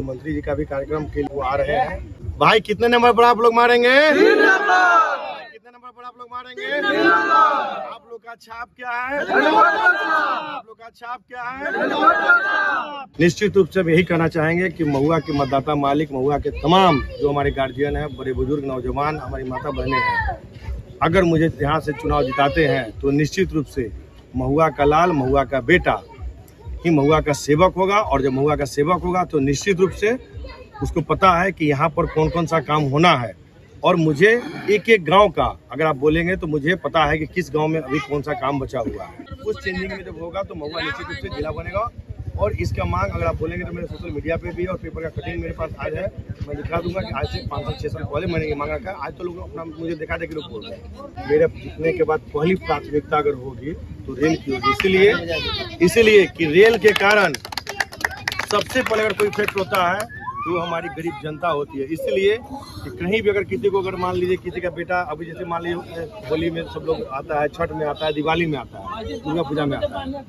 मंत्री जी का भी कार्यक्रम के लिए वो आ रहे हैं। भाई कितने नंबर पर आप लोग मारेंगे? 3 नंबर। कितने नंबर पर आप लोग मारेंगे? 3 नंबर। आप लोग का छाप क्या है? आप लोग का छाप क्या है? निश्चित रूप से हम यही कहना चाहेंगे कि महुआ के मतदाता मालिक, महुआ के तमाम जो हमारे गार्जियन हैं, बड़े बुजुर्ग, नौजवान, हमारी माता बहनें हैं, अगर मुझे यहाँ से चुनाव जिताते हैं तो निश्चित रूप से महुआ का लाल, महुआ का बेटा ही महुआ का सेवक होगा। और जब महुआ का सेवक होगा तो निश्चित रूप से उसको पता है कि यहाँ पर कौन कौन सा काम होना है। और मुझे एक एक गांव का अगर आप बोलेंगे तो मुझे पता है कि किस गांव में अभी कौन सा काम बचा हुआ है। उस चेंजिंग में जब होगा तो महुआ निश्चित रूप से जिला बनेगा। और इसका मांग अगर आप बोलेंगे तो मेरे सोशल मीडिया पे भी और पेपर का कटिंग मेरे पास आज है, मैं दिखा दूंगा कि आज से 5-6 साल पहले मैंने ये मांग रखा है। आज तो लोग अपना मुझे दिखा दे के लोग बोल रहे हैं। मेरे जीतने के बाद पहली प्राथमिकता अगर होगी तो रेल की होगी। इसीलिए कि रेल के कारण सबसे पहले अगर कोई इफेक्ट होता है तो हमारी गरीब जनता होती है। इसलिए कि कहीं भी अगर किसी को अगर मान लीजिए किसी का बेटा अभी जैसे मान लीजिए होली में सब लोग आता है, छठ में आता है, दिवाली में आता है, दुर्गा पूजा में आता है,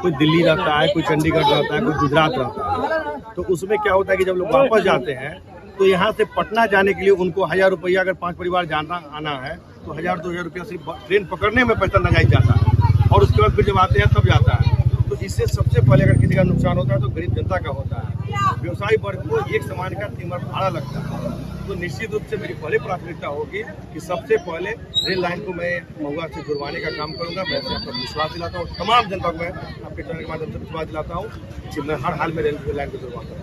कोई दिल्ली रहता है, कोई चंडीगढ़ रहता है, कोई गुजरात रहता है, तो उसमें क्या होता है कि जब लोग वापस जाते हैं तो यहाँ से पटना जाने के लिए उनको 1000 रुपया अगर 5 परिवार जाना आना है तो 1000-2000 रुपया सिर्फ ट्रेन पकड़ने में पैसा नजायज जाता है। और उसके बाद फिर जब आते हैं तब जाता है। तो इससे सबसे पहले अगर किसी का नुकसान होता है तो गरीब जनता का होता है। व्यवसायी वर्ग को एक समान का कीमत भाड़ा लगता है। तो निश्चित रूप से मेरी पहली प्राथमिकता होगी कि सबसे पहले रेल लाइन को मैं महुआ से जुड़वाने का काम करूंगा। मैं आपको विश्वास दिलाता हूँ, तमाम जनता को मैं आपके चैनल के माध्यम से विश्वास दिलाता हूँ कि मैं हर हाल में रेल लाइन को जुड़वाऊंगा।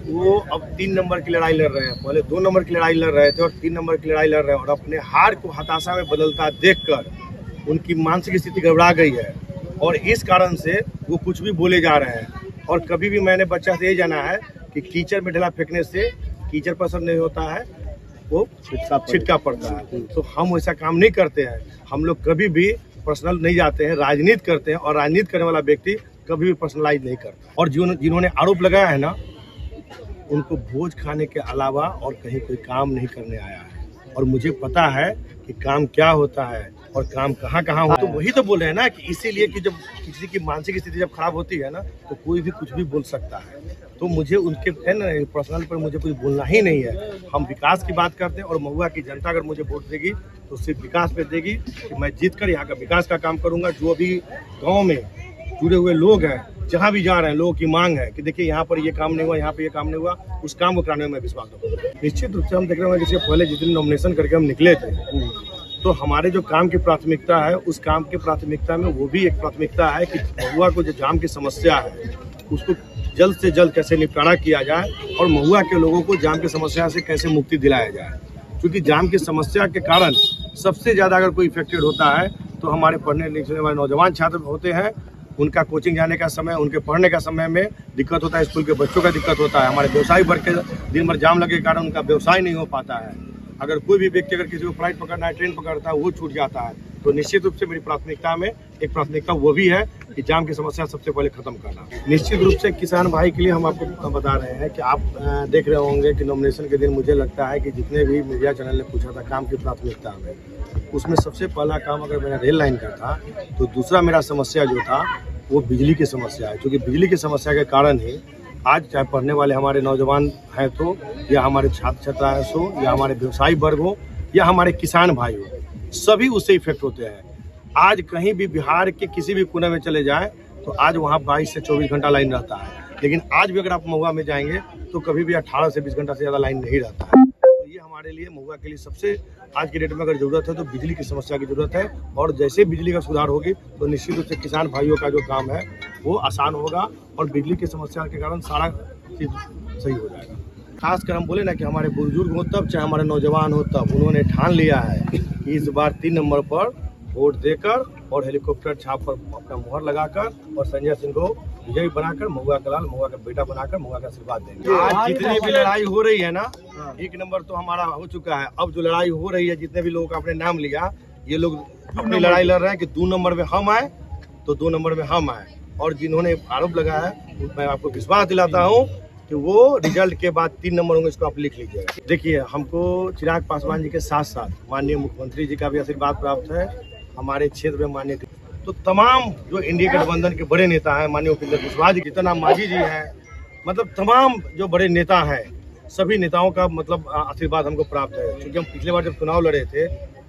वो अब 3 नंबर की लड़ाई लड़ रहे हैं, पहले 2 नंबर की लड़ाई लड़ रहे थे और 3 नंबर की लड़ाई लड़ रहे हैं। और अपने हार को हताशा में बदलता देखकर उनकी मानसिक स्थिति गड़बड़ा गई है और इस कारण से वो कुछ भी बोले जा रहे हैं। और कभी भी मैंने बच्चा से यही जाना है कि कीचड़ में ढेला फेंकने से कीचड़ पसंद नहीं होता है, वो छिटका पड़ता है। तो हम वैसा काम नहीं करते हैं। हम लोग कभी भी पर्सनल नहीं जाते हैं, राजनीति करते हैं। और राजनीति करने वाला व्यक्ति कभी भी पर्सनलाइज नहीं करता। और जिन्होंने आरोप लगाया है ना, उनको भोज खाने के अलावा और कहीं कोई काम नहीं करने आया है। और मुझे पता है कि काम क्या होता है और काम कहाँ कहाँ हो। तो वही तो बोल रहे हैं ना कि इसीलिए कि जब किसी की मानसिक स्थिति जब खराब होती है ना तो कोई भी कुछ भी बोल सकता है। तो मुझे उनके है ना पर्सनल पर मुझे कुछ बोलना ही नहीं है। हम विकास की बात करते हैं और महुआ की जनता अगर मुझे वोट देगी तो सिर्फ विकास पे देगी कि मैं जीत कर यहाँ का विकास का काम करूँगा। जो भी गाँव में जुड़े हुए लोग हैं, जहाँ भी जा रहे हैं, लोगों की मांग है कि देखिए यहाँ पर ये काम नहीं हुआ, यहाँ पे ये काम नहीं हुआ, उस काम को कराने में मैं विश्वास रखूँगा। निश्चित रूप से हम देख रहे हैं कि पहले जितने नॉमिनेशन करके हम निकले थे तो हमारे जो काम की प्राथमिकता है उस काम की प्राथमिकता में वो भी एक प्राथमिकता है कि महुआ को जो जाम की समस्या है उसको जल्द से जल्द कैसे निपटारा किया जाए और महुआ के लोगों को जाम की समस्या से कैसे मुक्ति दिलाया जाए। क्योंकि जाम की समस्या के कारण सबसे ज़्यादा अगर कोई इफेक्टेड होता है तो हमारे पढ़ने लिखने वाले नौजवान छात्र होते हैं। उनका कोचिंग जाने का समय, उनके पढ़ने का समय में दिक्कत होता है, स्कूल के बच्चों का दिक्कत होता है। हमारे व्यवसायी वर्ग के दिन भर जाम लगे के कारण उनका व्यवसाय नहीं हो पाता है। अगर कोई भी व्यक्ति अगर किसी को फ्लाइट पकड़ना है, ट्रेन पकड़ता है, वो छूट जाता है। तो निश्चित रूप से मेरी प्राथमिकता में एक प्राथमिकता वो भी है कि जाम की समस्या सबसे पहले खत्म करना। निश्चित रूप से किसान भाई के लिए हम आपको बता रहे हैं कि आप देख रहे होंगे कि नॉमिनेशन के दिन मुझे लगता है कि जितने भी मीडिया चैनल ने पूछा था काम की प्राथमिकता में, उसमें सबसे पहला काम अगर मेरा रेल लाइन का था तो दूसरा मेरा समस्या जो था वो बिजली की समस्या है। क्योंकि बिजली की समस्या के कारण ही आज चाहे पढ़ने वाले हमारे नौजवान हैं तो, या हमारे छात्र छात्राएं हो, या हमारे व्यवसायी वर्ग हो, या हमारे किसान भाई हो, सभी उससे इफेक्ट होते हैं। आज कहीं भी बिहार के किसी भी कोने में चले जाएं तो आज वहाँ 22 से 24 घंटा लाइन रहता है। लेकिन आज भी अगर आप महुआ में जाएंगे तो कभी भी 18 से 20 घंटा से ज़्यादा लाइन नहीं रहता है। तो ये हमारे लिए महुआ के लिए सबसे आज की डेट में अगर ज़रूरत है तो बिजली की समस्या की ज़रूरत है। और जैसे बिजली का सुधार होगी तो निश्चित रूप से किसान भाइयों का जो काम है वो आसान होगा और बिजली की समस्या के कारण सारा चीज़ सही हो जाएगा। खासकर हम बोले ना कि हमारे बुजुर्ग हो तब, चाहे हमारे नौजवान हो तब, उन्होंने ठान लिया है कि इस बार 3 नंबर पर वोट देकर और हेलीकॉप्टर छाप पर अपना मुहर लगाकर और संजय सिंह को विजयी बनाकर महुआ का लाल, महुआ का बेटा बनाकर महुआ का आशीर्वाद देंगे। आज जितनी भी लड़ाई हो रही है ना, 1 नंबर तो हमारा हो चुका है। अब जो लड़ाई हो रही है, जितने भी लोगों का आपने नाम लिया, ये लोग अपनी लड़ाई लड़ रहे हैं कि 2 नंबर में हम आए तो 2 नंबर में हम आए। और जिन्होंने आरोप लगाया है मैं आपको विश्वास दिलाता हूँ कि वो रिजल्ट के बाद 3 नंबर होंगे, इसको आप लिख लीजिएगा। देखिए, हमको चिराग पासवान जी के साथ साथ माननीय मुख्यमंत्री जी का भी आशीर्वाद प्राप्त है। हमारे क्षेत्र में माननीय तो तमाम जो इंडिया गठबंधन के बड़े नेता हैं, माननीय उपेंद्र कुशवाहा जी, जीतन राम मांझी जी हैं, मतलब तमाम जो बड़े नेता हैं, सभी नेताओं का मतलब आशीर्वाद हमको प्राप्त है। क्योंकि हम पिछले बार जब चुनाव लड़े थे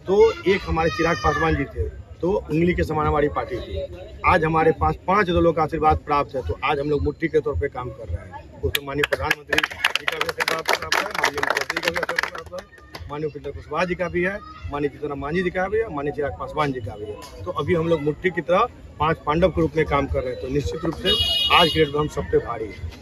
तो एक हमारे चिराग पासवान जी थे, तो उंगली के समान हमारी पार्टी थी। आज हमारे पास 5 दलों का आशीर्वाद प्राप्त है, तो आज हम लोग मुट्ठी के तौर पे काम कर रहे हैं। उसमें माननीय प्रधानमंत्री जी का भी आशीर्वाद प्राप्त है, माननीय मुख्यमंत्री का भी आशीर्वाद प्राप्त है, माननीय उपेंद्र कुशवाहा जी का भी है, माननीय जीतन राम मांझी जी का भी है, माननीय चिराग पासवान जी का भी है। तो अभी हम लोग मुट्ठी की तरह 5 पांडव के रूप में काम कर रहे हैं। तो निश्चित रूप से आज के डेट में हम सब पे भारी है।